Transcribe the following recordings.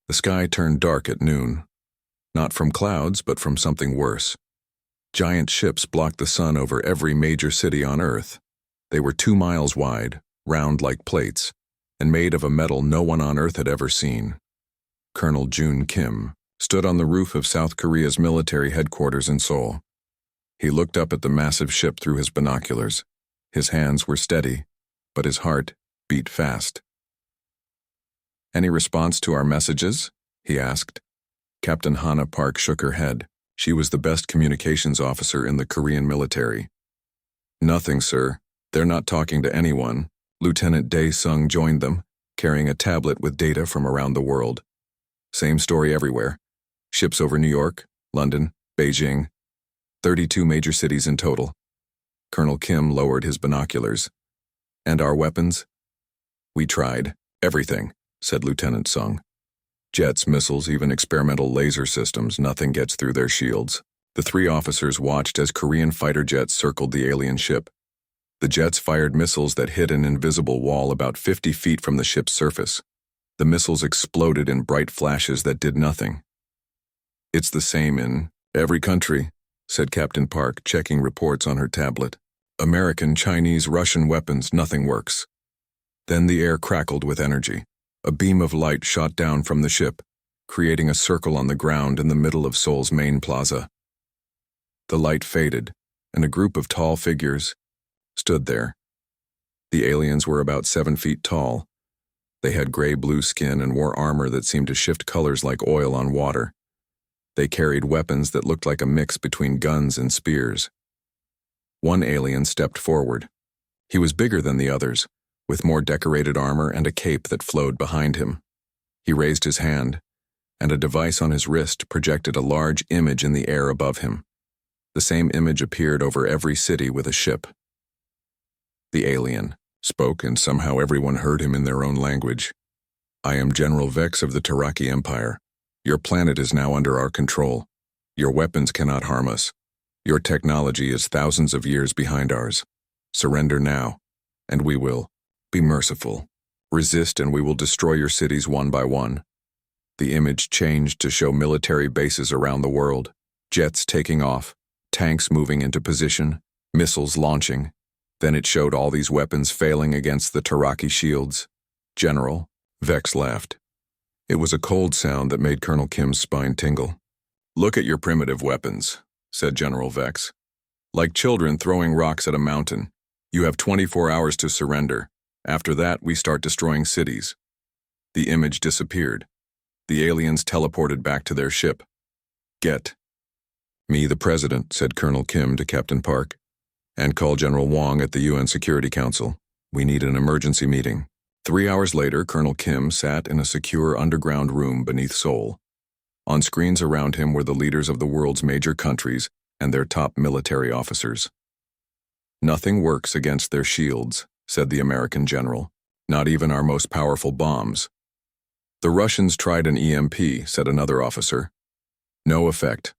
The sky turned dark at noon, not from clouds, but from something worse. Giant ships blocked the sun over every major city on Earth. They were 2 miles wide, round like plates, and made of a metal no one on Earth had ever seen. Colonel Jun Kim stood on the roof of South Korea's military headquarters in Seoul. He looked up at the massive ship through his binoculars. His hands were steady, but his heart beat fast. "Any response to our messages?" he asked. Captain Hana Park shook her head. She was the best communications officer in the Korean military. "Nothing, sir. They're not talking to anyone." Lieutenant Dae-sung joined them, carrying a tablet with data from around the world. Same story everywhere. Ships over New York, London, Beijing. 32 major cities in total. Colonel Kim lowered his binoculars. "And our weapons?" "We tried. Everything," said Lieutenant Sung. "Jets, missiles, even experimental laser systems, nothing gets through their shields." The 3 officers watched as Korean fighter jets circled the alien ship. The jets fired missiles that hit an invisible wall about 50 feet from the ship's surface. The missiles exploded in bright flashes that did nothing. "It's the same in every country," said Captain Park, checking reports on her tablet. "American, Chinese, Russian weapons, nothing works." Then the air crackled with energy. A beam of light shot down from the ship, creating a circle on the ground in the middle of Seoul's main plaza. The light faded, and a group of tall figures stood there. The aliens were about 7 feet tall. They had gray-blue skin and wore armor that seemed to shift colors like oil on water. They carried weapons that looked like a mix between guns and spears. One alien stepped forward. He was bigger than the others, with more decorated armor and a cape that flowed behind him. He raised his hand, and a device on his wrist projected a large image in the air above him. The same image appeared over every city with a ship. The alien spoke, and somehow everyone heard him in their own language. "I am General Vex of the Taraki Empire. Your planet is now under our control. Your weapons cannot harm us. Your technology is thousands of years behind ours. Surrender now, and we will. Be merciful. Resist, and we will destroy your cities one by one." The image changed to show military bases around the world, jets taking off, tanks moving into position, missiles launching. Then it showed all these weapons failing against the Taraki shields. "General," Vex laughed. It was a cold sound that made Colonel Kim's spine tingle. "Look at your primitive weapons," said General Vex. "Like children throwing rocks at a mountain. You have 24 hours to surrender. After that, we start destroying cities." The image disappeared. The aliens teleported back to their ship. "Get me the president," said Colonel Kim to Captain Park, "and call General Wang at the UN Security Council. We need an emergency meeting." 3 hours later, Colonel Kim sat in a secure underground room beneath Seoul. On screens around him were the leaders of the world's major countries and their top military officers. "Nothing works against their shields," said the American general. "Not even our most powerful bombs." "The Russians tried an EMP," said another officer. "No effect."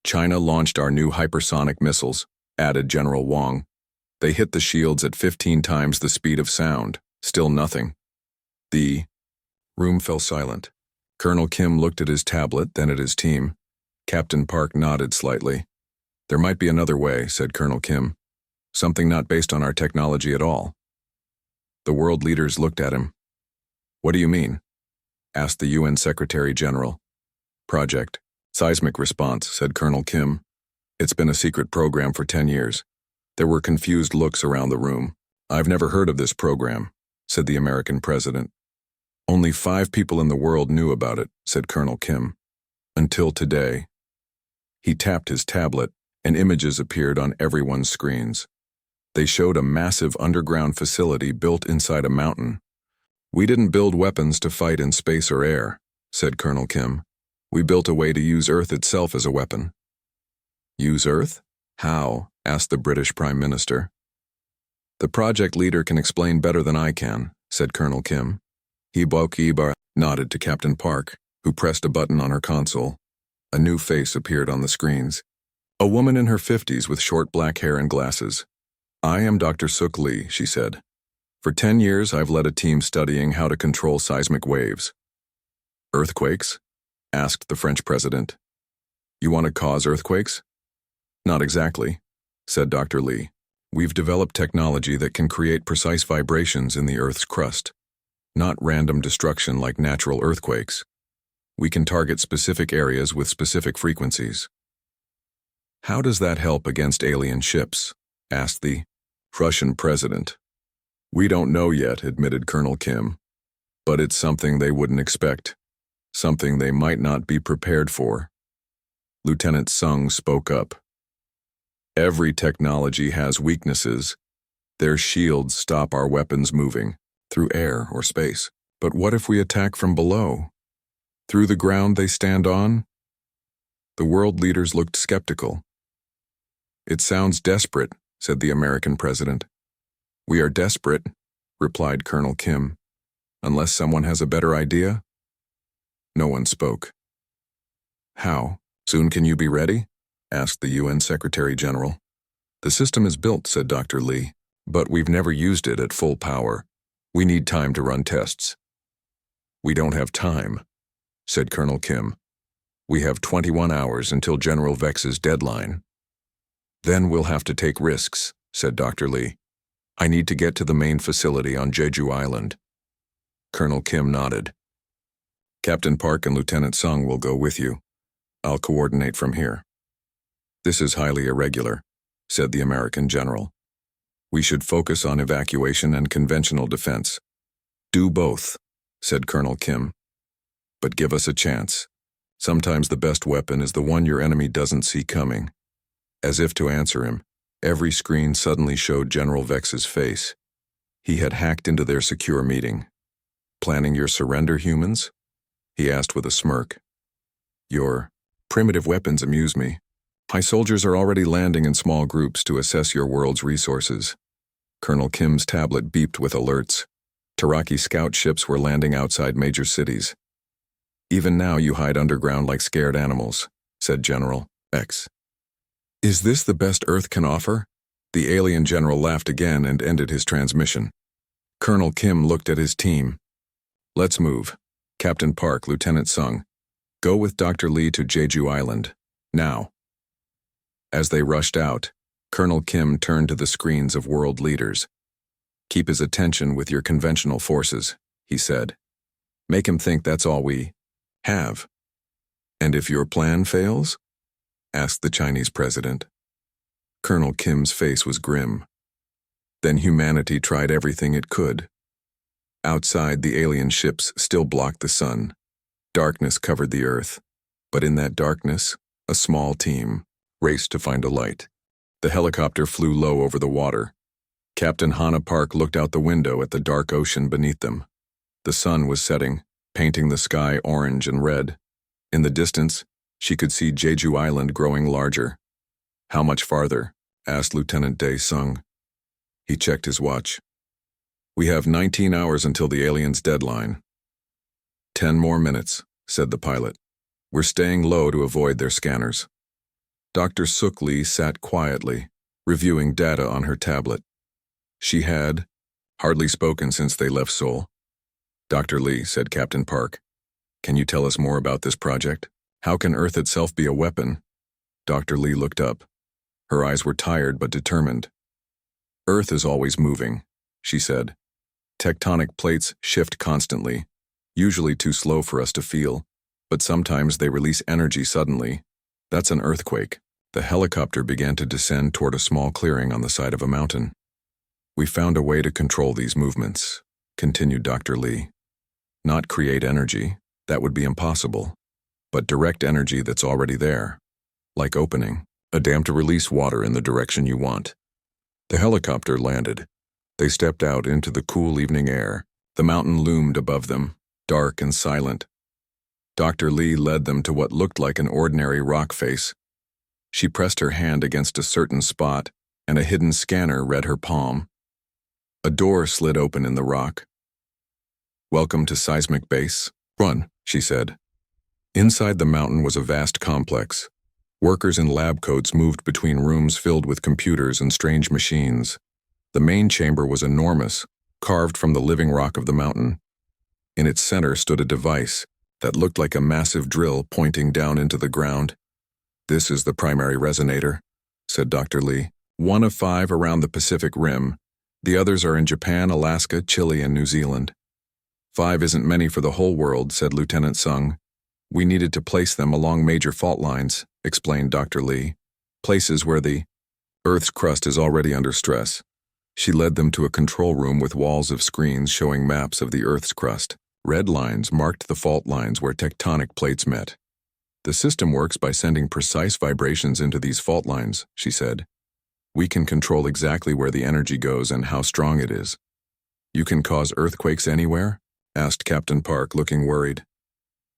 "China launched our new hypersonic missiles," added General Wang. "They hit the shields at 15 times the speed of sound. Still nothing." The room fell silent. Colonel Kim looked at his tablet, then at his team. Captain Park nodded slightly. "There might be another way," said Colonel Kim. "Something not based on our technology at all." The world leaders looked at him. "What do you mean?" asked the UN Secretary General. "Project Seismic Response," said Colonel Kim. "It's been a secret program for 10 years. There were confused looks around the room. "I've never heard of this program," said the American president. "Only 5 people in the world knew about it," said Colonel Kim. "Until today." He tapped his tablet, and images appeared on everyone's screens. They showed a massive underground facility built inside a mountain. "We didn't build weapons to fight in space or air," said Colonel Kim. "We built a way to use Earth itself as a weapon." "Use Earth? How?" asked the British Prime Minister. "The project leader can explain better than I can," said Colonel Kim. Ibar nodded to Captain Park, who pressed a button on her console. A new face appeared on the screens. A woman in her 50s with short black hair and glasses. "I am Dr. Suk Lee," she said. "For 10 years, I've led a team studying how to control seismic waves." Earthquakes? Asked the French president. You want to cause earthquakes? Not exactly, said Dr. Li. We've developed technology that can create precise vibrations in the Earth's crust, not random destruction like natural earthquakes. We can target specific areas with specific frequencies. How does that help against alien ships? Asked the Russian president. We don't know yet, admitted Colonel Kim. But it's something they wouldn't expect, something they might not be prepared for. Lieutenant Sung spoke up. Every technology has weaknesses. Their shields stop our weapons moving, through air or space. But what if we attack from below? Through the ground they stand on? The world leaders looked skeptical. It sounds desperate, said the American president. We are desperate, replied Colonel Kim. Unless someone has a better idea? No one spoke. How? Soon can you be ready? Asked the UN Secretary General. The system is built, said Dr. Li, but we've never used it at full power. We need time to run tests. We don't have time, said Colonel Kim. We have 21 hours until General Vex's deadline. Then we'll have to take risks, said Dr. Li. I need to get to the main facility on Jeju Island. Colonel Kim nodded. Captain Park and Lieutenant Sung will go with you. I'll coordinate from here. This is highly irregular, said the American general. We should focus on evacuation and conventional defense. Do both, said Colonel Kim. But give us a chance. Sometimes the best weapon is the one your enemy doesn't see coming. As if to answer him, every screen suddenly showed General Vex's face. He had hacked into their secure meeting. Planning your surrender, humans? He asked with a smirk. Your primitive weapons amuse me. My soldiers are already landing in small groups to assess your world's resources. Colonel Kim's tablet beeped with alerts. Taraki scout ships were landing outside major cities. Even now you hide underground like scared animals, said General X. Is this the best Earth can offer? The alien general laughed again and ended his transmission. Colonel Kim looked at his team. Let's move. Captain Park, Lieutenant Sung. Go with Dr. Li to Jeju Island. Now. As they rushed out, Colonel Kim turned to the screens of world leaders. Keep his attention with your conventional forces, he said. Make him think that's all we have. And if your plan fails? Asked the Chinese president. Colonel Kim's face was grim. Then humanity tried everything it could. Outside, the alien ships still blocked the sun. Darkness covered the earth. But in that darkness, a small team raced to find a light. The helicopter flew low over the water. Captain Hannah Park looked out the window at the dark ocean beneath them. The sun was setting, painting the sky orange and red. In the distance, she could see Jeju Island growing larger. How much farther? Asked Lieutenant Dae Sung. He checked his watch. We have 19 hours until the alien's deadline. 10 more minutes, said the pilot. We're staying low to avoid their scanners. Dr. Suk Lee sat quietly, reviewing data on her tablet. She had hardly spoken since they left Seoul. Dr. Lee, said Captain Park, can you tell us more about this project? How can Earth itself be a weapon? Dr. Lee looked up. Her eyes were tired but determined. Earth is always moving, she said. Tectonic plates shift constantly, usually too slow for us to feel, but sometimes they release energy suddenly. That's an earthquake. The helicopter began to descend toward a small clearing on the side of a mountain. We found a way to control these movements, continued Dr. Lee. Not create energy, that would be impossible, but direct energy that's already there, like opening a dam to release water in the direction you want. The helicopter landed. They stepped out into the cool evening air. The mountain loomed above them, dark and silent. Dr. Lee led them to what looked like an ordinary rock face. She pressed her hand against a certain spot, and a hidden scanner read her palm. A door slid open in the rock. Welcome to Seismic Base. Run, she said. Inside the mountain was a vast complex. Workers in lab coats moved between rooms filled with computers and strange machines. The main chamber was enormous, carved from the living rock of the mountain. In its center stood a device, that looked like a massive drill pointing down into the ground. "This is the primary resonator," said Dr. Lee. "One of 5 around the Pacific Rim. The others are in Japan, Alaska, Chile, and New Zealand." 5 isn't many for the whole world, said Lieutenant Sung. "We needed to place them along major fault lines," explained Dr. Lee. "Places where the Earth's crust is already under stress." She led them to a control room with walls of screens showing maps of the Earth's crust. Red lines marked the fault lines where tectonic plates met. "The system works by sending precise vibrations into these fault lines," she said. "We can control exactly where the energy goes and how strong it is." "You can cause earthquakes anywhere?" asked Captain Park, looking worried.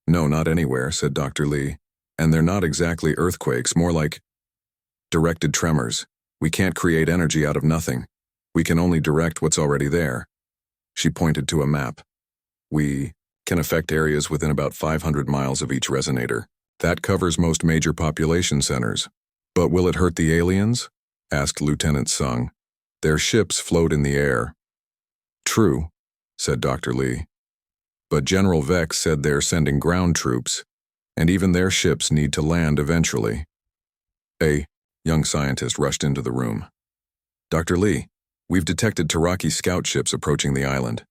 "No, not anywhere," said Dr. Lee. "And they're not exactly earthquakes, more like directed tremors. We can't create energy out of nothing. We can only direct what's already there." She pointed to a map. "We can affect areas within about 500 miles of each resonator. That covers most major population centers." "But will it hurt the aliens?" asked Lieutenant Sung. "Their ships float in the air." "True," said Dr. Lee. "But General Vex said they're sending ground troops, and even their ships need to land eventually." A young scientist rushed into the room. "Dr. Lee, we've detected Taraki scout ships approaching the island."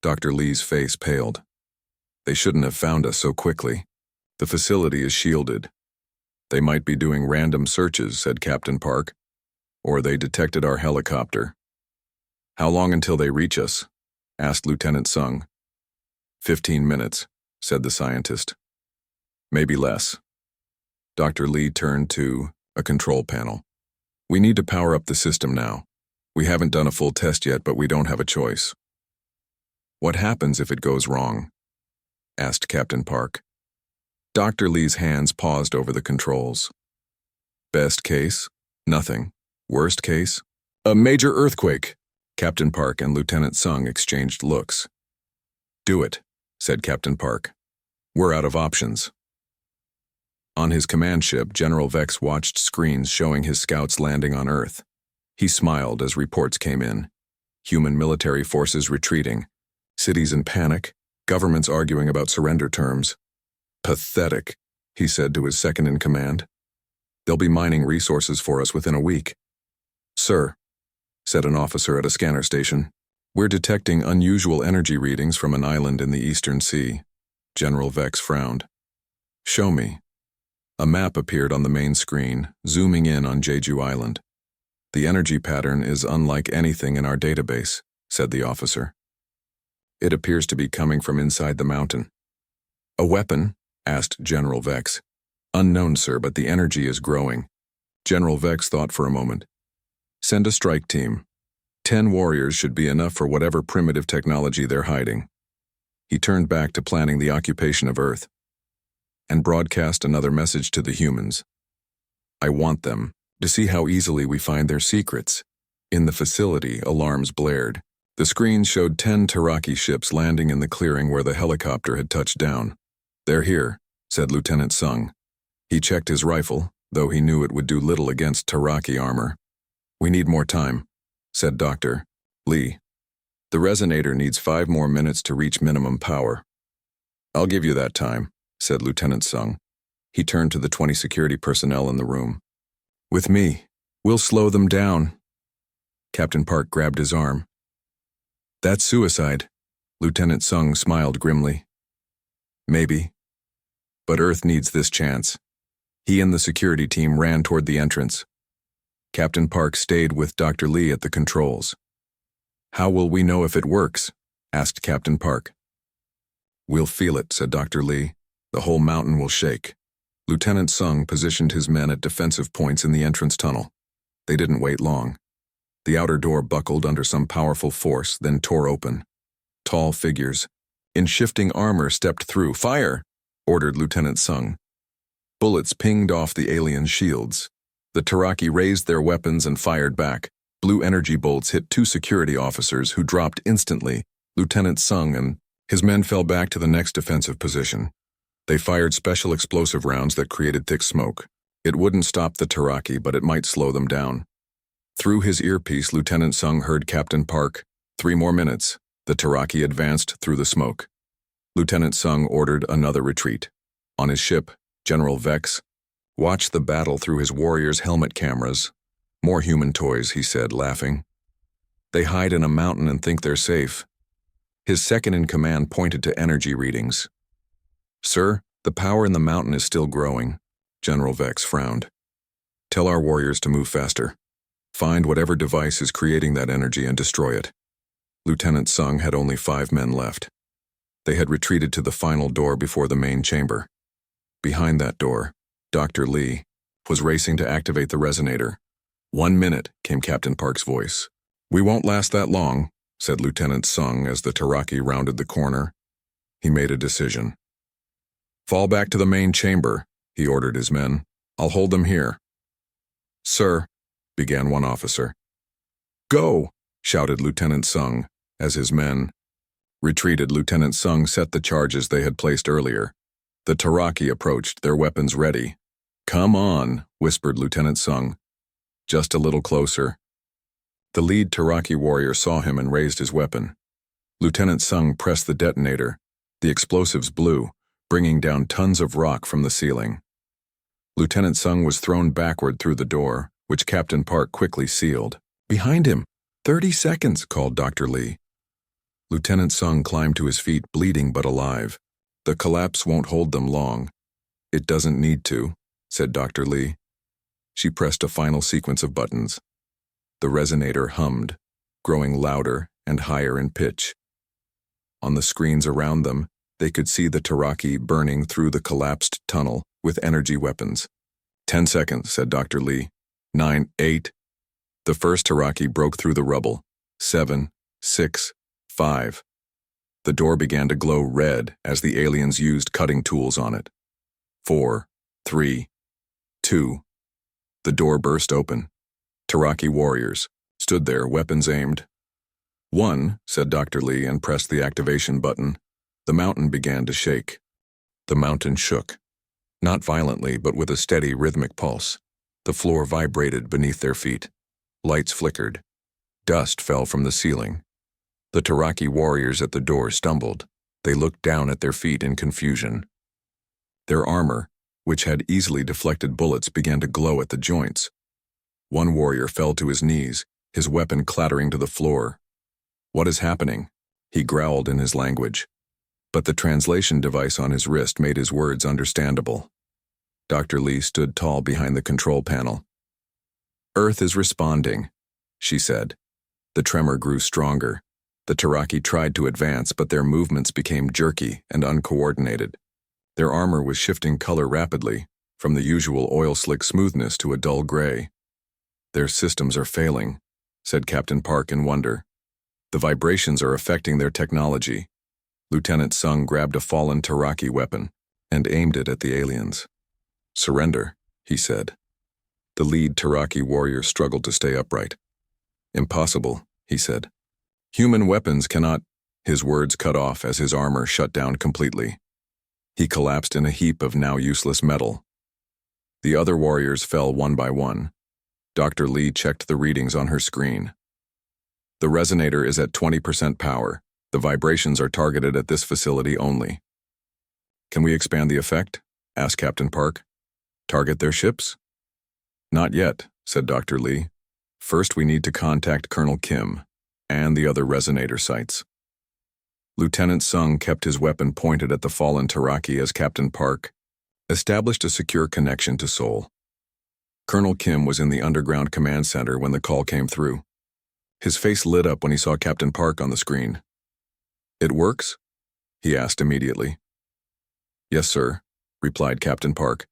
Dr. Lee's face paled. "They shouldn't have found us so quickly. The facility is shielded." "They might be doing random searches," said Captain Park. "Or they detected our helicopter." "How long until they reach us?" asked Lieutenant Sung. 15 minutes, said the scientist. "Maybe less." Dr. Lee turned to a control panel. "We need to power up the system now. We haven't done a full test yet, but we don't have a choice." "What happens if it goes wrong?" asked Captain Park. Dr. Lee's hands paused over the controls. "Best case, nothing. Worst case, a major earthquake." Captain Park and Lieutenant Sung exchanged looks. "Do it," said Captain Park. "We're out of options." On his command ship, General Vex watched screens showing his scouts landing on Earth. He smiled as reports came in. Human military forces retreating, cities in panic, governments arguing about surrender terms. "Pathetic," he said to his second-in-command. "They'll be mining resources for us within a week." "Sir," said an officer at a scanner station, "we're detecting unusual energy readings from an island in the Eastern Sea." General Vex frowned. "Show me." A map appeared on the main screen, zooming in on Jeju Island. "The energy pattern is unlike anything in our database," said the officer. "It appears to be coming from inside the mountain." "A weapon?" asked General Vex. "Unknown, sir, but the energy is growing." General Vex thought for a moment. "Send a strike team. 10 warriors should be enough for whatever primitive technology they're hiding." He turned back to planning the occupation of Earth and broadcast another message to the humans. "I want them to see how easily we find their secrets." In the facility, alarms blared. The screens showed 10 Taraki ships landing in the clearing where the helicopter had touched down. "They're here," said Lieutenant Sung. He checked his rifle, though he knew it would do little against Taraki armor. "We need more time," said Dr. Lee. "The resonator needs 5 more minutes to reach minimum power." "I'll give you that time," said Lieutenant Sung. He turned to the 20 security personnel in the room. "With me, we'll slow them down." Captain Park grabbed his arm. "That's suicide." Lieutenant Sung smiled grimly. "Maybe. But Earth needs this chance." He and the security team ran toward the entrance. Captain Park stayed with Dr. Lee at the controls. "How will we know if it works?" asked Captain Park. "We'll feel it," said Dr. Lee. "The whole mountain will shake." Lieutenant Sung positioned his men at defensive points in the entrance tunnel. They didn't wait long. The outer door buckled under some powerful force, then tore open. Tall figures in shifting armor stepped through. "Fire!" ordered Lieutenant Sung. Bullets pinged off the alien shields. The Taraki raised their weapons and fired back. Blue energy bolts hit 2 security officers who dropped instantly. Lieutenant Sung and his men fell back to the next defensive position. They fired special explosive rounds that created thick smoke. It wouldn't stop the Taraki, but it might slow them down. Through his earpiece, Lieutenant Sung heard Captain Park. 3 more minutes. The Taraki advanced through the smoke. Lieutenant Sung ordered another retreat. On his ship, General Vex watched the battle through his warriors' helmet cameras. More human toys, he said, laughing. They hide in a mountain and think they're safe. His second-in-command pointed to energy readings. Sir, the power in the mountain is still growing. General Vex frowned. Tell our warriors to move faster. Find whatever device is creating that energy and destroy it. Lieutenant Sung had only 5 men left. They had retreated to the final door before the main chamber. Behind that door, Dr. Lee was racing to activate the resonator. 1 minute, came Captain Park's voice. We won't last that long, said Lieutenant Sung as the Taraki rounded the corner. He made a decision. Fall back to the main chamber, he ordered his men. I'll hold them here. Sir, began one officer. Go, shouted Lieutenant Sung as his men retreated. Lieutenant Sung set the charges they had placed earlier. The Taraki approached, their weapons ready. Come on, whispered Lieutenant Sung. Just a little closer. The lead Taraki warrior saw him and raised his weapon. Lieutenant Sung pressed the detonator. The explosives blew, bringing down tons of rock from the ceiling. Lieutenant Sung was thrown backward through the door, which Captain Park quickly sealed. Behind him! 30 seconds, called Dr. Lee. Lieutenant Sung climbed to his feet, bleeding but alive. The collapse won't hold them long. It doesn't need to, said Dr. Lee. She pressed a final sequence of buttons. The resonator hummed, growing louder and higher in pitch. On the screens around them, they could see the Taraki burning through the collapsed tunnel with energy weapons. 10 seconds, said Dr. Lee. 9, 8. The first Taraki broke through the rubble. 7, 6, 5. The door began to glow red as the aliens used cutting tools on it. 4, 3, 2. The door burst open. Taraki warriors stood there, weapons aimed. 1, said Dr. Lee and pressed the activation button. The mountain began to shake. The mountain shook. Not violently, but with a steady, rhythmic pulse. The floor vibrated beneath their feet. Lights flickered. Dust fell from the ceiling. The Taraki warriors at the door stumbled. They looked down at their feet in confusion. Their armor, which had easily deflected bullets, began to glow at the joints. One warrior fell to his knees, his weapon clattering to the floor. What is happening? He growled in his language. But the translation device on his wrist made his words understandable. Dr. Lee stood tall behind the control panel. Earth is responding, she said. The tremor grew stronger. The Taraki tried to advance, but their movements became jerky and uncoordinated. Their armor was shifting color rapidly, from the usual oil-slick smoothness to a dull gray. Their systems are failing, said Captain Park in wonder. The vibrations are affecting their technology. Lieutenant Sung grabbed a fallen Taraki weapon and aimed it at the aliens. Surrender, he said. The lead Taraki warrior struggled to stay upright. Impossible, he said. Human weapons cannot. His words cut off as his armor shut down completely. He collapsed in a heap of now useless metal. The other warriors fell one by one. Dr. Lee checked the readings on her screen. The resonator is at 20% power. The vibrations are targeted at this facility only. Can we expand the effect? Asked Captain Park. Target their ships? Not yet, said Dr. Lee. First we need to contact Colonel Kim and the other resonator sites. Lieutenant Sung kept his weapon pointed at the fallen Taraki as Captain Park established a secure connection to Seoul. Colonel Kim was in the underground command center when the call came through. His face lit up when he saw Captain Park on the screen. It works? He asked immediately. Yes, sir, replied Captain Park.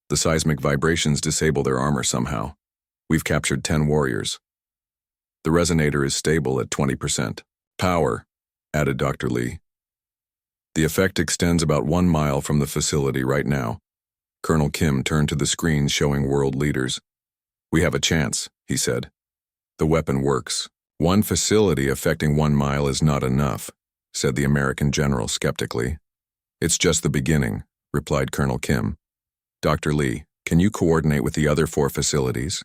The seismic vibrations disable their armor somehow. We've captured 10 warriors. The resonator is stable at 20%. Power, added Dr. Lee. The effect extends about 1 mile from the facility right now. Colonel Kim turned to the screens showing world leaders. We have a chance, he said. The weapon works. One facility affecting 1 mile is not enough, said the American general skeptically. It's just the beginning, replied Colonel Kim. Dr. Lee, can you coordinate with the other 4 facilities?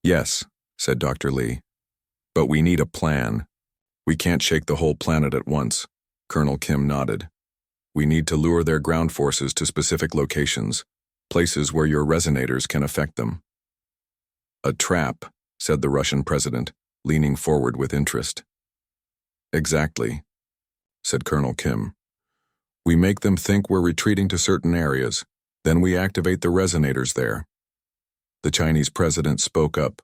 Yes, said Dr. Lee. But we need a plan. We can't shake the whole planet at once. Colonel Kim nodded. We need to lure their ground forces to specific locations, places where your resonators can affect them. A trap, said the Russian president, leaning forward with interest. Exactly, said Colonel Kim. We make them think we're retreating to certain areas, then we activate the resonators there. The Chinese president spoke up.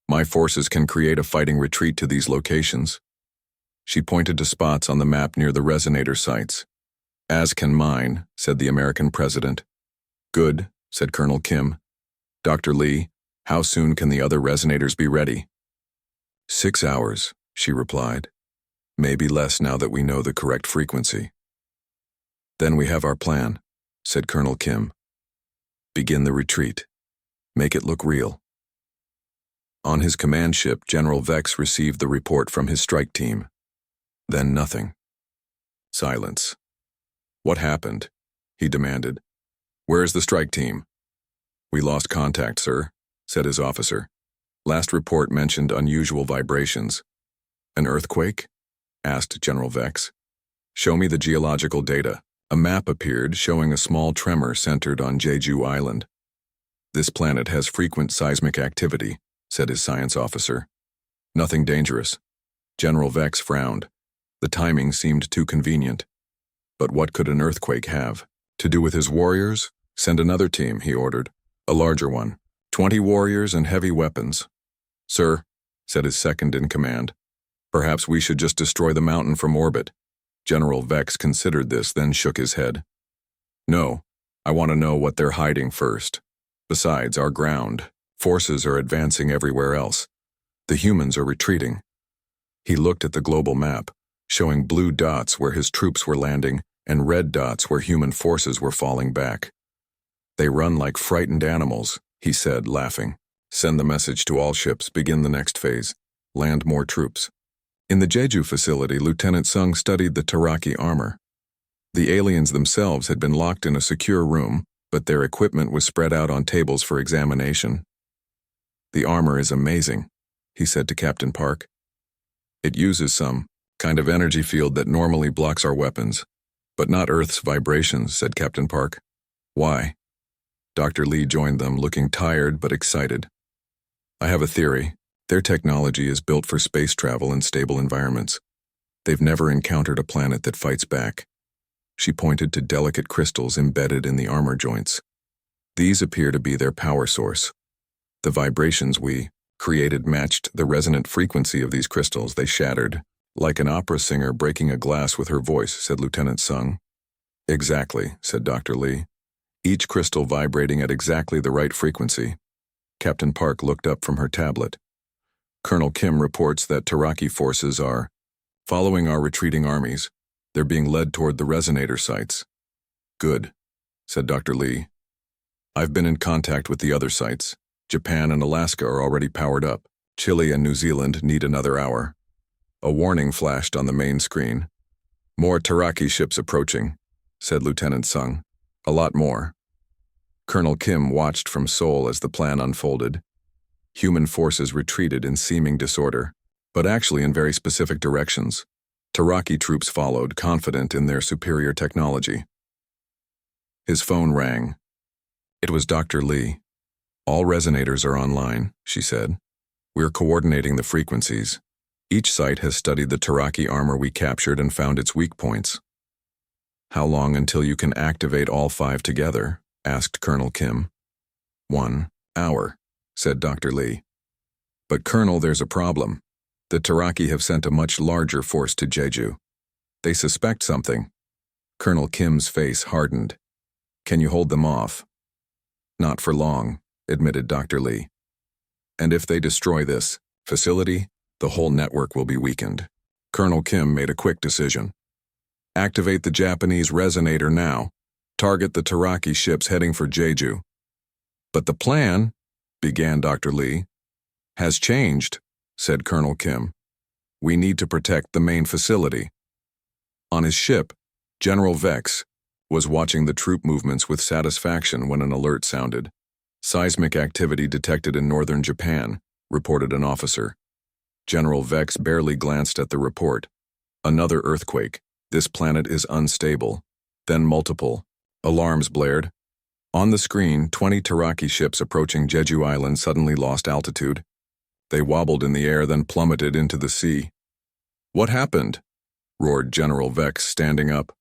My forces can create a fighting retreat to these locations. She pointed to spots on the map near the resonator sites. As can mine, said the American president. Good, said Colonel Kim. Dr. Lee, how soon can the other resonators be ready? 6 hours, she replied. Maybe less now that we know the correct frequency. Then we have our plan, said Colonel Kim. Begin the retreat. Make it look real. On his command ship, General Vex received the report from his strike team. Then nothing. Silence. What happened? He demanded. Where's the strike team? We lost contact, sir, said his officer. Last report mentioned unusual vibrations. An earthquake? Asked General Vex. Show me the geological data. A map appeared showing a small tremor centered on Jeju Island. This planet has frequent seismic activity, said his science officer. Nothing dangerous. General Vex frowned. The timing seemed too convenient. But what could an earthquake have to do with his warriors? Send another team, he ordered. A larger one. 20 warriors and heavy weapons. Sir, said his second in command, perhaps we should just destroy the mountain from orbit. General Vex considered this, then shook his head. No, I want to know what they're hiding first. Besides, our ground forces are advancing everywhere else. The humans are retreating. He looked at the global map, showing blue dots where his troops were landing and red dots where human forces were falling back. They run like frightened animals, he said, laughing. Send the message to all ships, begin the next phase. Land more troops. In the Jeju facility, Lieutenant Sung studied the Taraki armor. The aliens themselves had been locked in a secure room, but their equipment was spread out on tables for examination. The armor is amazing, he said to Captain Park. It uses some kind of energy field that normally blocks our weapons, but not Earth's vibrations, said Captain Park. Why? Dr. Lee joined them, looking tired but excited. I have a theory. Their technology is built for space travel in stable environments. They've never encountered a planet that fights back. She pointed to delicate crystals embedded in the armor joints. These appear to be their power source. The vibrations we created matched the resonant frequency of these crystals. They shattered, like an opera singer breaking a glass with her voice, said Lieutenant Sung. Exactly, said Dr. Lee. Each crystal vibrating at exactly the right frequency. Captain Park looked up from her tablet. Colonel Kim reports that Taraki forces are following our retreating armies. They're being led toward the resonator sites. Good, said Dr. Lee. I've been in contact with the other sites. Japan and Alaska are already powered up. Chile and New Zealand need another hour. A warning flashed on the main screen. More Taraki ships approaching, said Lieutenant Sung. A lot more. Colonel Kim watched from Seoul as the plan unfolded. Human forces retreated in seeming disorder, but actually in very specific directions. Taraki troops followed, confident in their superior technology. His phone rang. It was Dr. Lee. All resonators are online, she said. We're coordinating the frequencies. Each site has studied the Taraki armor we captured and found its weak points. How long until you can activate all 5 together? Asked Colonel Kim. 1 hour, said Dr. Lee. But Colonel, there's a problem. The Taraki have sent a much larger force to Jeju. They suspect something. Colonel Kim's face hardened. Can you hold them off? Not for long, admitted Dr. Lee. And if they destroy this facility, the whole network will be weakened. Colonel Kim made a quick decision. Activate the Japanese resonator now. Target the Taraki ships heading for Jeju. But the plan, began Dr. Lee. Has changed, said Colonel Kim. We need to protect the main facility. On his ship, General Vex was watching the troop movements with satisfaction when an alert sounded. Seismic activity detected in northern Japan, reported an officer. General Vex barely glanced at the report. Another earthquake. This planet is unstable. Then multiple. Alarms blared. On the screen, 20 Taraki ships approaching Jeju Island suddenly lost altitude. They wobbled in the air, then plummeted into the sea. "What happened?" roared General Vex, standing up.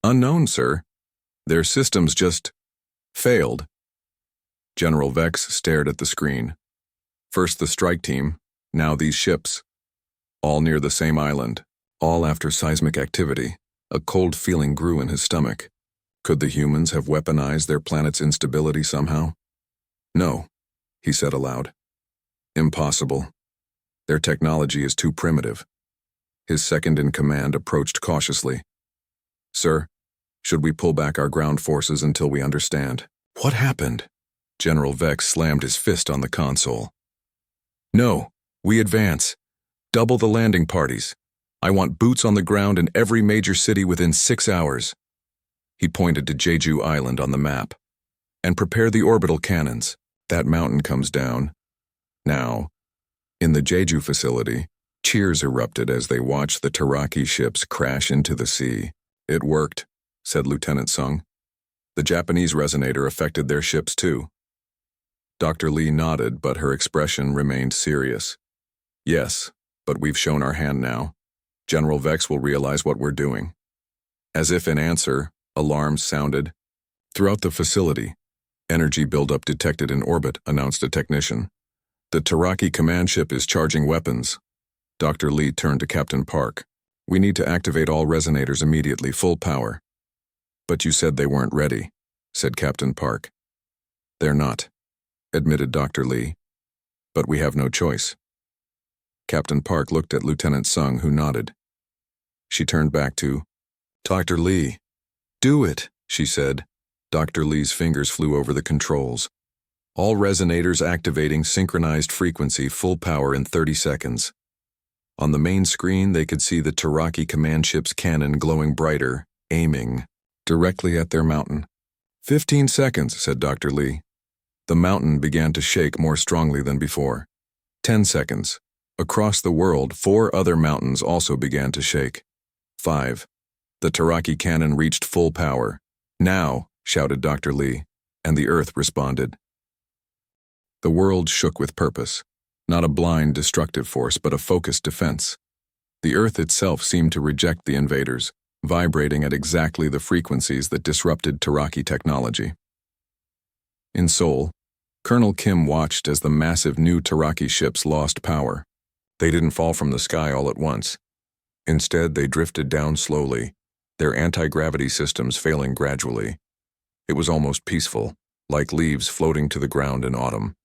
"Unknown, sir. Their systems just failed." General Vex stared at the screen. First the strike team, now these ships. All near the same island, all after seismic activity. A cold feeling grew in his stomach. Could the humans have weaponized their planet's instability somehow? "No," he said aloud. "Impossible. Their technology is too primitive." His second-in-command approached cautiously. "Sir, should we pull back our ground forces until we understand?" "What happened?" General Vex slammed his fist on the console. "No, we advance. Double the landing parties. I want boots on the ground in every major city within 6 hours." He pointed to Jeju Island on the map. "And prepare the orbital cannons. That mountain comes down." Now, in the Jeju facility, cheers erupted as they watched the Taraki ships crash into the sea. "It worked," said Lieutenant Sung. "The Japanese resonator affected their ships too." Dr. Lee nodded, but her expression remained serious. "Yes, but we've shown our hand now. General Vex will realize what we're doing." As if in answer, alarms sounded. Throughout the facility, energy buildup detected in orbit, announced a technician. "The Taraki command ship is charging weapons." Dr. Lee turned to Captain Park. "We need to activate all resonators immediately, full power." "But you said they weren't ready," said Captain Park. "They're not," admitted Dr. Lee. "But we have no choice." Captain Park looked at Lieutenant Sung, who nodded. She turned back to Dr. Lee. "Do it," she said. Dr. Lee's fingers flew over the controls. "All resonators activating synchronized frequency, full power in 30 seconds. On the main screen, they could see the Taraki command ship's cannon glowing brighter, aiming directly at their mountain. 15 seconds, said Dr. Lee. The mountain began to shake more strongly than before. 10 seconds. Across the world, 4 other mountains also began to shake. 5. The Taraki cannon reached full power. "Now," shouted Dr. Lee, and the earth responded. The world shook with purpose, not a blind, destructive force, but a focused defense. The earth itself seemed to reject the invaders, vibrating at exactly the frequencies that disrupted Taraki technology. In Seoul, Colonel Kim watched as the massive new Taraki ships lost power. They didn't fall from the sky all at once. Instead, they drifted down slowly, their anti-gravity systems failing gradually. It was almost peaceful, like leaves floating to the ground in autumn.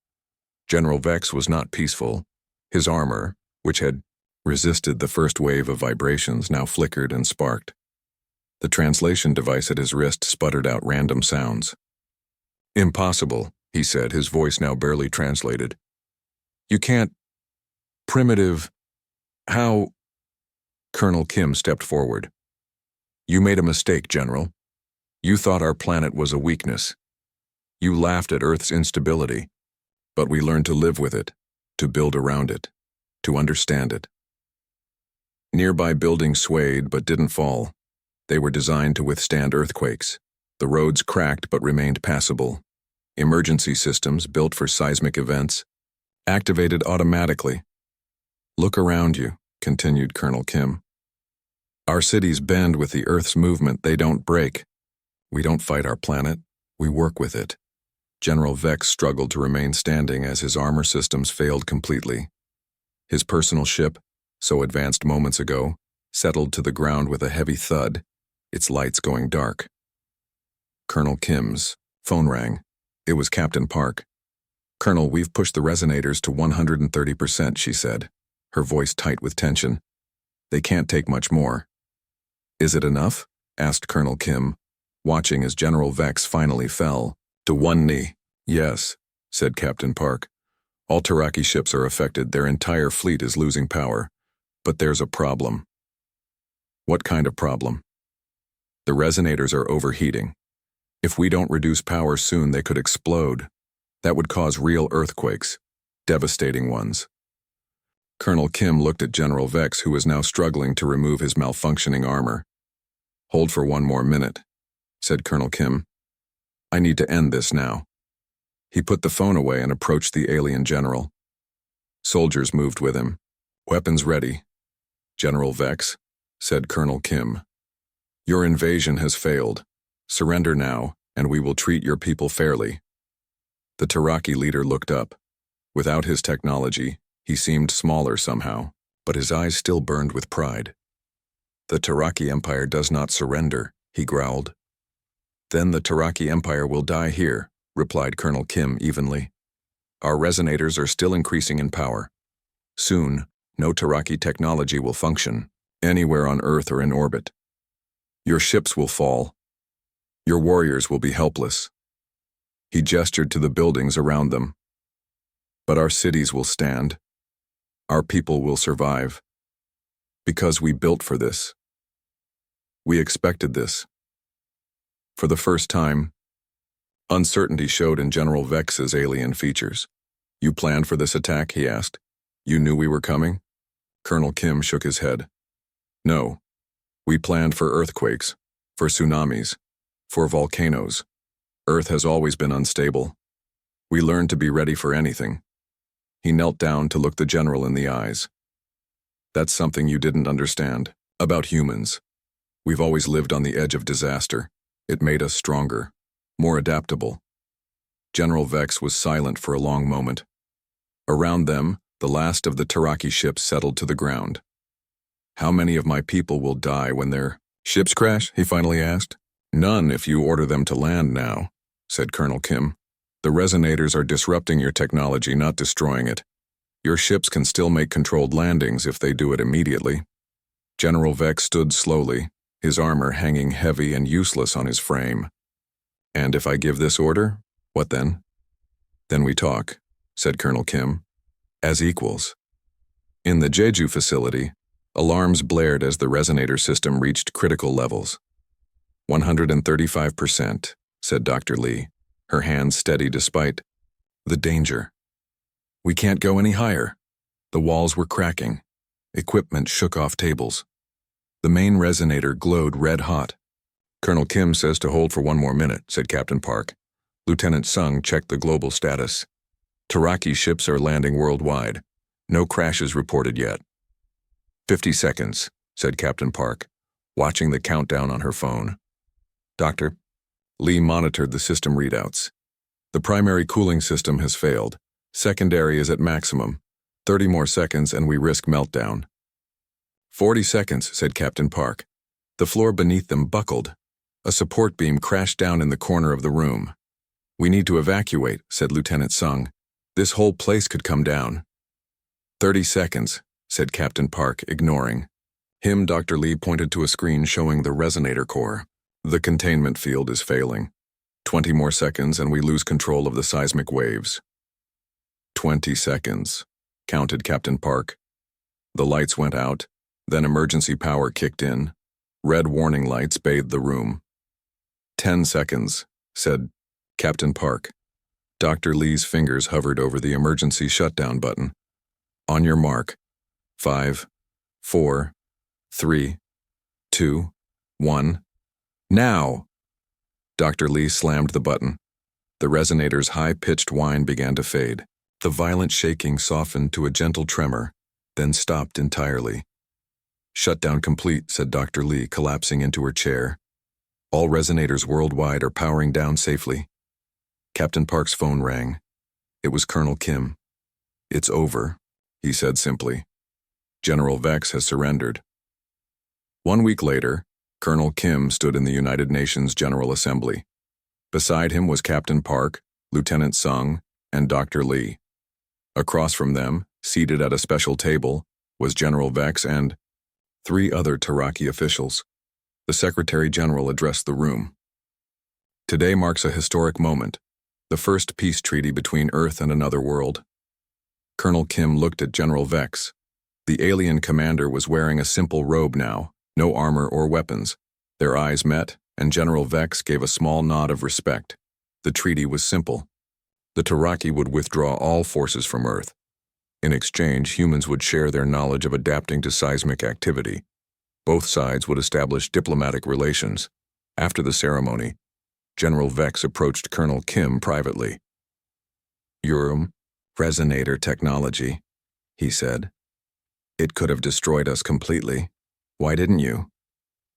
General Vex was not peaceful. His armor, which had resisted the first wave of vibrations, now flickered and sparked. The translation device at his wrist sputtered out random sounds. "Impossible," he said, his voice now barely translated. "You can't... primitive... how..." Colonel Kim stepped forward. "You made a mistake, General. You thought our planet was a weakness. You laughed at Earth's instability. But we learned to live with it, to build around it, to understand it." Nearby buildings swayed but didn't fall. They were designed to withstand earthquakes. The roads cracked but remained passable. Emergency systems, built for seismic events, activated automatically. "Look around you," continued Colonel Kim. "Our cities bend with the Earth's movement, they don't break. We don't fight our planet, we work with it." General Vex struggled to remain standing as his armor systems failed completely. His personal ship, so advanced moments ago, settled to the ground with a heavy thud, its lights going dark. Colonel Kim's phone rang. It was Captain Park. "Colonel, we've pushed the resonators to 130%, she said, her voice tight with tension. "They can't take much more." "Is it enough?" asked Colonel Kim, watching as General Vex finally fell to one knee. "Yes," said Captain Park. "All Taraki ships are affected, their entire fleet is losing power. But there's a problem." "What kind of problem?" "The resonators are overheating. If we don't reduce power soon, they could explode. That would cause real earthquakes, devastating ones." Colonel Kim looked at General Vex, who was now struggling to remove his malfunctioning armor. "Hold for one more minute," said Colonel Kim. "I need to end this now." He put the phone away and approached the alien general. Soldiers moved with him. "Weapons ready." "General Vex," said Colonel Kim. "Your invasion has failed. Surrender now, and we will treat your people fairly." The Taraki leader looked up. Without his technology, he seemed smaller somehow, but his eyes still burned with pride. "The Taraki Empire does not surrender," he growled. "Then the Taraki Empire will die here," replied Colonel Kim evenly. "Our resonators are still increasing in power. Soon, no Taraki technology will function, anywhere on Earth or in orbit. Your ships will fall. Your warriors will be helpless." He gestured to the buildings around them. "But our cities will stand. Our people will survive. Because we built for this. We expected this." For the first time, uncertainty showed in General Vex's alien features. "You planned for this attack?" he asked. "You knew we were coming?" Colonel Kim shook his head. "No. We planned for earthquakes, for tsunamis, for volcanoes. Earth has always been unstable. We learned to be ready for anything." He knelt down to look the general in the eyes. "That's something you didn't understand about humans. We've always lived on the edge of disaster. It made us stronger, more adaptable." General Vex was silent for a long moment. Around them, the last of the Taraki ships settled to the ground. "How many of my people will die when their ships crash?" he finally asked. "None if you order them to land now," said Colonel Kim. "The resonators are disrupting your technology, not destroying it. Your ships can still make controlled landings if they do it immediately." General Vex stood slowly, his armor hanging heavy and useless on his frame. "And if I give this order, what then?" "Then we talk," said Colonel Kim. "As equals." In the Jeju facility, alarms blared as the resonator system reached critical levels. 135%, said Dr. Lee, her hands steady despite the danger. "We can't go any higher." The walls were cracking. Equipment shook off tables. The main resonator glowed red hot. "Colonel Kim says to hold for one more minute," said Captain Park. Lieutenant Sung checked the global status. "Taraki ships are landing worldwide. No crashes reported yet." 50 seconds, said Captain Park, watching the countdown on her phone. "Doctor?" Lee monitored the system readouts. "The primary cooling system has failed. Secondary is at maximum. 30 more seconds and we risk meltdown." 40 seconds, said Captain Park. The floor beneath them buckled. A support beam crashed down in the corner of the room. "We need to evacuate," said Lieutenant Sung. "This whole place could come down." 30 seconds, said Captain Park, ignoring. Dr. Lee pointed to a screen showing the resonator core. "The containment field is failing. 20 more seconds and we lose control of the seismic waves." 20 seconds, counted Captain Park. The lights went out, then emergency power kicked in. Red warning lights bathed the room. 10 seconds, said Captain Park. Dr. Lee's fingers hovered over the emergency shutdown button. "On your mark. 5, 4, 3, 2, 1. Now!" Dr. Lee slammed the button. The resonator's high-pitched whine began to fade. The violent shaking softened to a gentle tremor, then stopped entirely. "Shutdown complete," said Dr. Lee, collapsing into her chair. "All resonators worldwide are powering down safely." Captain Park's phone rang. It was Colonel Kim. "It's over," he said simply. "General Vex has surrendered." 1 week later, Colonel Kim stood in the United Nations General Assembly. Beside him was Captain Park, Lieutenant Sung, and Dr. Lee. Across from them, seated at a special table, was General Vex and 3 other Taraki officials. The Secretary General addressed the room. "Today marks a historic moment, the first peace treaty between Earth and another world." Colonel Kim looked at General Vex. The alien commander was wearing a simple robe now, no armor or weapons. Their eyes met, and General Vex gave a small nod of respect. The treaty was simple. The Taraki would withdraw all forces from Earth. In exchange, humans would share their knowledge of adapting to seismic activity. Both sides would establish diplomatic relations. After the ceremony, General Vex approached Colonel Kim privately. "Your resonator technology," he said. "It could have destroyed us completely. Why didn't you?"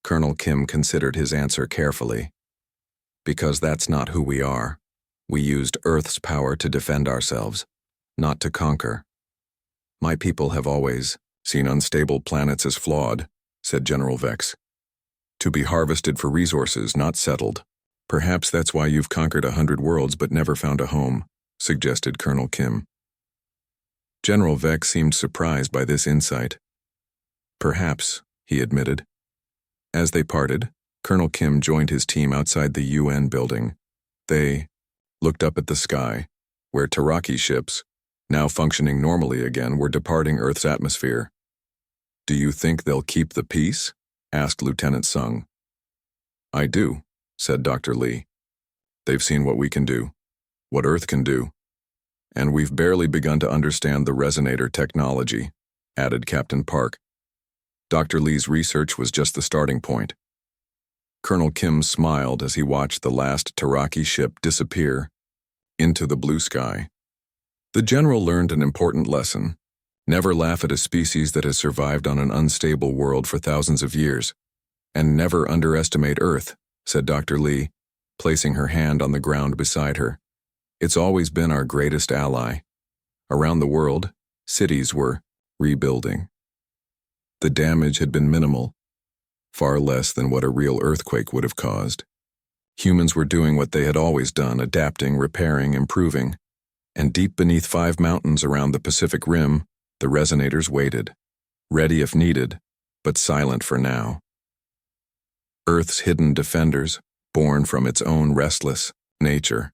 Colonel Kim considered his answer carefully. "Because that's not who we are. We used Earth's power to defend ourselves, not to conquer. My people have always seen unstable planets as flawed," said General Vex. "To be harvested for resources, not settled. Perhaps that's why you've conquered 100 worlds but never found a home," suggested Colonel Kim. General Vex seemed surprised by this insight. "Perhaps," he admitted. As they parted, Colonel Kim joined his team outside the UN building. They looked up at the sky, where Taraki ships, now functioning normally again, were departing Earth's atmosphere. "Do you think they'll keep the peace?" asked Lieutenant Sung. "I do," said Dr. Lee. "They've seen what we can do, what Earth can do. And we've barely begun to understand the resonator technology," added Captain Park. Dr. Lee's research was just the starting point. Colonel Kim smiled as he watched the last Taraki ship disappear into the blue sky. The general learned an important lesson. Never laugh at a species that has survived on an unstable world for thousands of years. "And never underestimate Earth," said Dr. Lee, placing her hand on the ground beside her. "It's always been our greatest ally." Around the world, cities were rebuilding. The damage had been minimal, far less than what a real earthquake would have caused. Humans were doing what they had always done, adapting, repairing, improving. And deep beneath 5 mountains around the Pacific Rim, the resonators waited, ready if needed, but silent for now. Earth's hidden defenders, born from its own restless nature.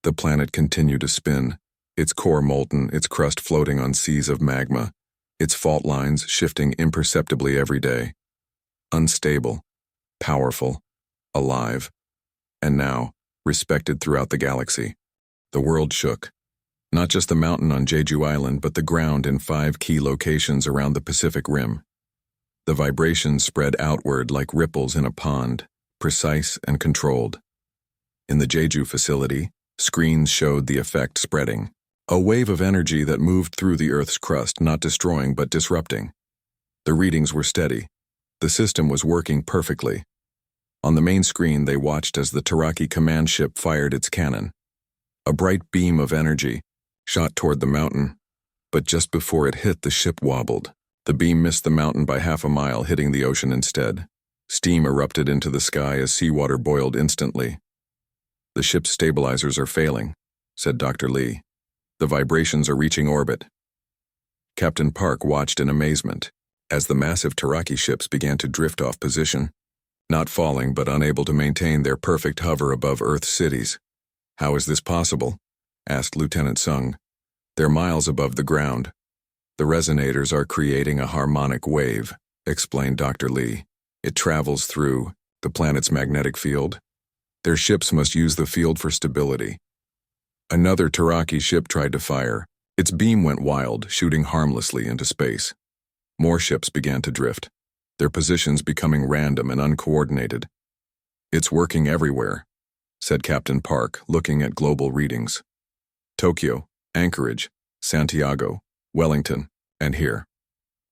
The planet continued to spin, its core molten, its crust floating on seas of magma, its fault lines shifting imperceptibly every day. Unstable, powerful, alive, and now respected throughout the galaxy. The world shook. Not just the mountain on Jeju Island, but the ground in 5 key locations around the Pacific Rim. The vibrations spread outward like ripples in a pond, precise and controlled. In the Jeju facility, screens showed the effect spreading. A wave of energy that moved through the Earth's crust, not destroying but disrupting. The readings were steady. The system was working perfectly. On the main screen, they watched as the Taraki command ship fired its cannon. A bright beam of energy shot toward the mountain, but just before it hit, the ship wobbled. The beam missed the mountain by half a mile, hitting the ocean instead. Steam erupted into the sky as seawater boiled instantly. "The ship's stabilizers are failing," said Dr. Lee. "The vibrations are reaching orbit." Captain Park watched in amazement as the massive Taraki ships began to drift off position, not falling but unable to maintain their perfect hover above Earth's cities. "How is this possible?" asked Lieutenant Sung. "They're miles above the ground. The resonators are creating a harmonic wave," explained Dr. Lee. "It travels through the planet's magnetic field. Their ships must use the field for stability." Another Taraki ship tried to fire. Its beam went wild, shooting harmlessly into space. More ships began to drift, their positions becoming random and uncoordinated. "It's working everywhere," said Captain Park, looking at global readings. "Tokyo, Anchorage, Santiago, Wellington, and here.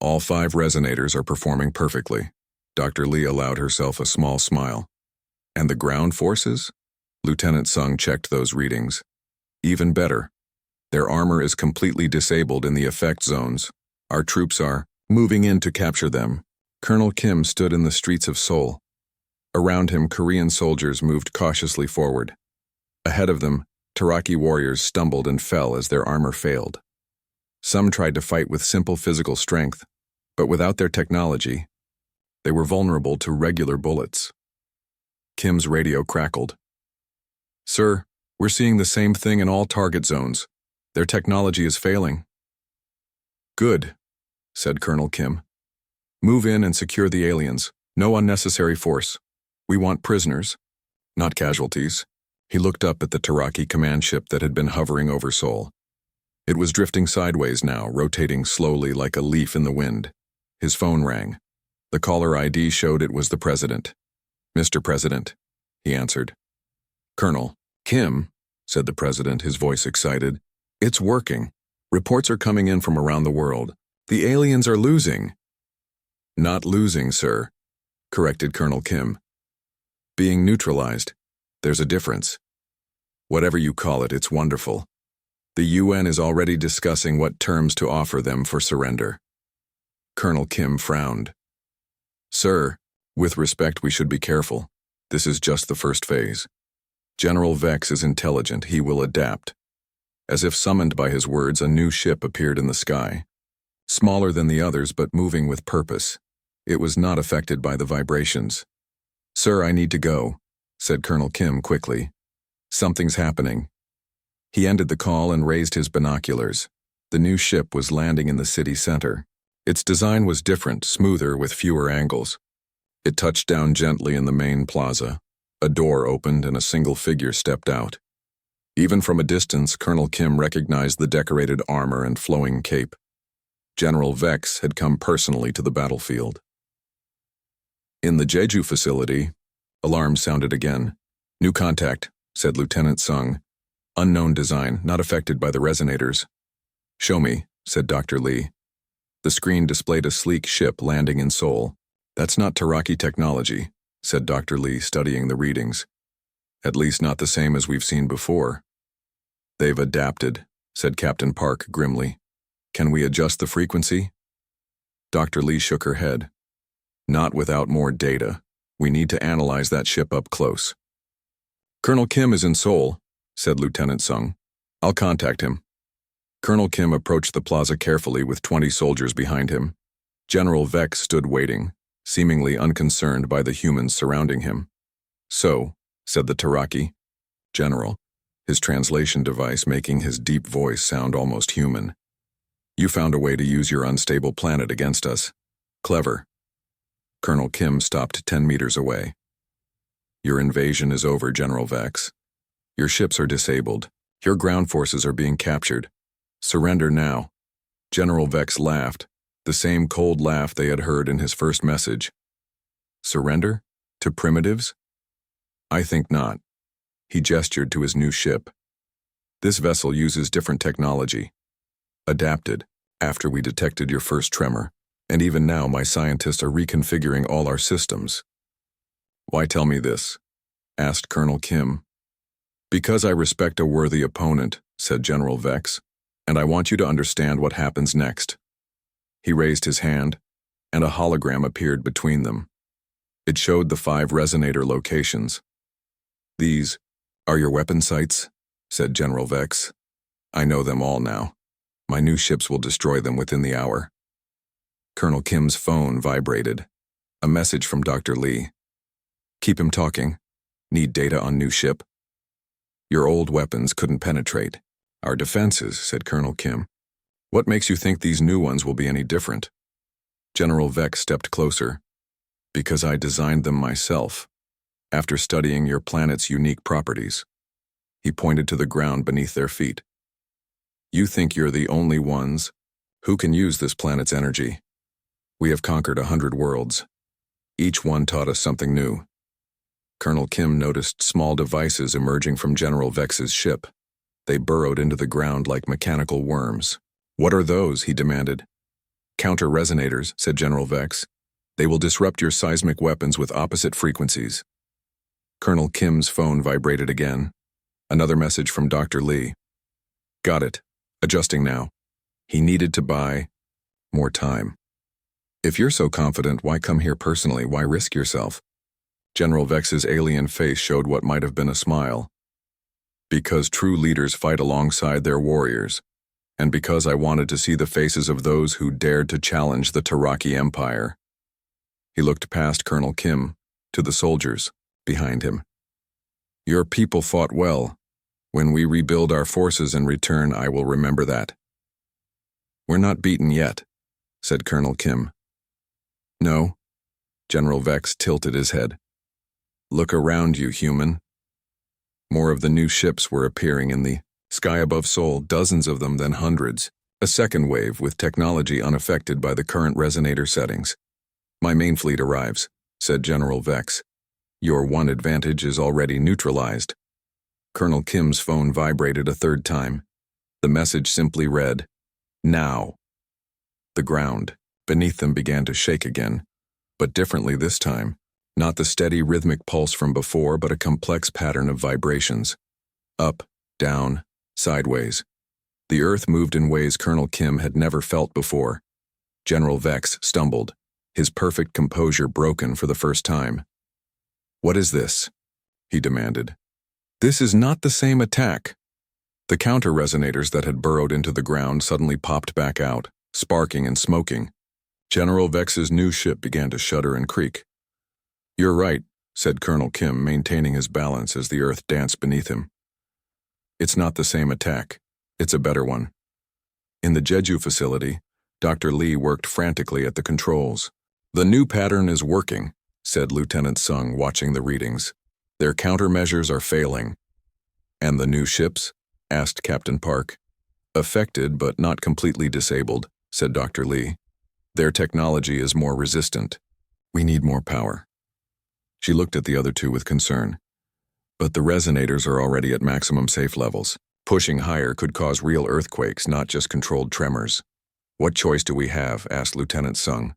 All 5 resonators are performing perfectly." Dr. Lee allowed herself a small smile. "And the ground forces?" Lieutenant Sung checked those readings. "Even better. Their armor is completely disabled in the effect zones. Our troops are moving in to capture them." Colonel Kim stood in the streets of Seoul. Around him, Korean soldiers moved cautiously forward. Ahead of them, Taraki warriors stumbled and fell as their armor failed. Some tried to fight with simple physical strength, but without their technology, they were vulnerable to regular bullets. Kim's radio crackled. "Sir, we're seeing the same thing in all target zones. Their technology is failing." "Good," said Colonel Kim. "Move in and secure the aliens. No unnecessary force. We want prisoners, not casualties." He looked up at the Taraki command ship that had been hovering over Seoul. It was drifting sideways now, rotating slowly like a leaf in the wind. His phone rang. The caller ID showed it was the president. Mr. President, he answered. Colonel Kim, said the president, his voice excited. It's working. Reports are coming in from around the world. The aliens are losing. Not losing, sir, corrected Colonel Kim. Being neutralized. There's a difference. Whatever you call it, it's wonderful. The UN is already discussing what terms to offer them for surrender. Colonel Kim frowned. Sir, with respect, we should be careful. This is just the first phase. General Vex is intelligent. He will adapt. As if summoned by his words, a new ship appeared in the sky. Smaller than the others, but moving with purpose. It was not affected by the vibrations. Sir, I need to go, said Colonel Kim quickly. Something's happening. He ended the call and raised his binoculars. The new ship was landing in the city center. Its design was different, smoother, with fewer angles. It touched down gently in the main plaza. A door opened and a single figure stepped out. Even from a distance, Colonel Kim recognized the decorated armor and flowing cape. General Vex had come personally to the battlefield. In the Jeju facility, alarms sounded again. New contact, said Lieutenant Sung. Unknown design, not affected by the resonators. Show me, said Dr. Lee. The screen displayed a sleek ship landing in Seoul. That's not Taraki technology, said Dr. Lee, studying the readings. At least not the same as we've seen before. They've adapted, said Captain Park grimly. Can we adjust the frequency? Dr. Lee shook her head. Not without more data. We need to analyze that ship up close. Colonel Kim is in Seoul, said Lieutenant Sung. I'll contact him. Colonel Kim approached the plaza carefully with 20 soldiers behind him. General Vex stood waiting, seemingly unconcerned by the humans surrounding him. So, said the Taraki. General, his translation device making his deep voice sound almost human. You found a way to use your unstable planet against us. Clever. Colonel Kim stopped 10 meters away. Your invasion is over, General Vex. Your ships are disabled. Your ground forces are being captured. Surrender now. General Vex laughed, the same cold laugh they had heard in his first message. Surrender? To primitives? I think not. He gestured to his new ship. This vessel uses different technology. Adapted, after we detected your first tremor, and even now my scientists are reconfiguring all our systems. Why tell me this? Asked Colonel Kim. Because I respect a worthy opponent, said General Vex, and I want you to understand what happens next. He raised his hand, and a hologram appeared between them. It showed the 5 resonator locations. These are your weapon sites, said General Vex. I know them all now. My new ships will destroy them within the hour. Colonel Kim's phone vibrated. A message from Dr. Lee. Keep him talking. Need data on new ship? Your old weapons couldn't penetrate. Our defenses, said Colonel Kim. What makes you think these new ones will be any different? General Vex stepped closer. Because I designed them myself, after studying your planet's unique properties. He pointed to the ground beneath their feet. You think you're the only ones who can use this planet's energy. We have conquered 100 worlds. Each one taught us something new. Colonel Kim noticed small devices emerging from General Vex's ship. They burrowed into the ground like mechanical worms. What are those? He demanded. Counter-resonators, said General Vex. They will disrupt your seismic weapons with opposite frequencies. Colonel Kim's phone vibrated again. Another message from Dr. Lee. Got it. Adjusting now. He needed to buy more time. If you're so confident, why come here personally? Why risk yourself? General Vex's alien face showed what might have been a smile. Because true leaders fight alongside their warriors, and because I wanted to see the faces of those who dared to challenge the Taraki Empire. He looked past Colonel Kim, to the soldiers, behind him. Your people fought well. When we rebuild our forces in return, I will remember that. We're not beaten yet, said Colonel Kim. No. General Vex tilted his head. Look around you, human. More of the new ships were appearing in the sky above Seoul, dozens of them, then hundreds. A second wave with technology unaffected by the current resonator settings. My main fleet arrives, said General Vex. Your one advantage is already neutralized. Colonel Kim's phone vibrated a third time. The message simply read, "Now." The ground beneath them began to shake again, but differently this time. Not the steady rhythmic pulse from before, but a complex pattern of vibrations. Up, down, sideways. The earth moved in ways Colonel Kim had never felt before. General Vex stumbled, his perfect composure broken for the first time. "What is this?" he demanded. "This is not the same attack." The counter-resonators that had burrowed into the ground suddenly popped back out, sparking and smoking. General Vex's new ship began to shudder and creak. "You're right," said Colonel Kim, maintaining his balance as the earth danced beneath him. "It's not the same attack. It's a better one." In the Jeju facility, Dr. Lee worked frantically at the controls. "The new pattern is working," said Lieutenant Sung, watching the readings. "Their countermeasures are failing." "And the new ships?" asked Captain Park. "Affected but not completely disabled," said Dr. Lee. "Their technology is more resistant. We need more power." She looked at the other two with concern. "But the resonators are already at maximum safe levels. Pushing higher could cause real earthquakes, not just controlled tremors." "What choice do we have?" asked Lieutenant Sung.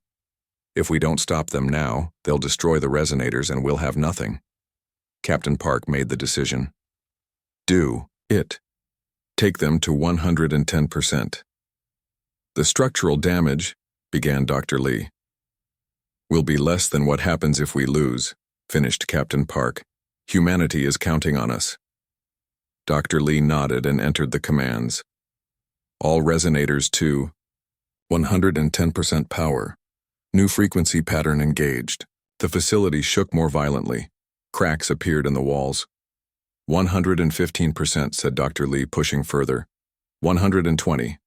"If we don't stop them now, they'll destroy the resonators and we'll have nothing." Captain Park made the decision. "Do it. Take them to 110%. "The structural damage," began Dr. Lee. "Will be less than what happens if we lose," finished Captain Park. "Humanity is counting on us." Dr. Lee nodded and entered the commands. "All resonators to 110% power. New frequency pattern engaged." The facility shook more violently. Cracks appeared in the walls. 115%, said Dr. Lee, pushing further. 120.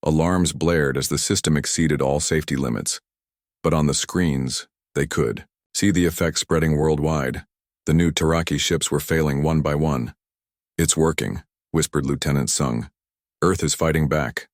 Alarms blared as the system exceeded all safety limits. But on the screens, they could see the effects spreading worldwide. The new Taraki ships were failing one by one. "It's working," whispered Lieutenant Sung. "Earth is fighting back."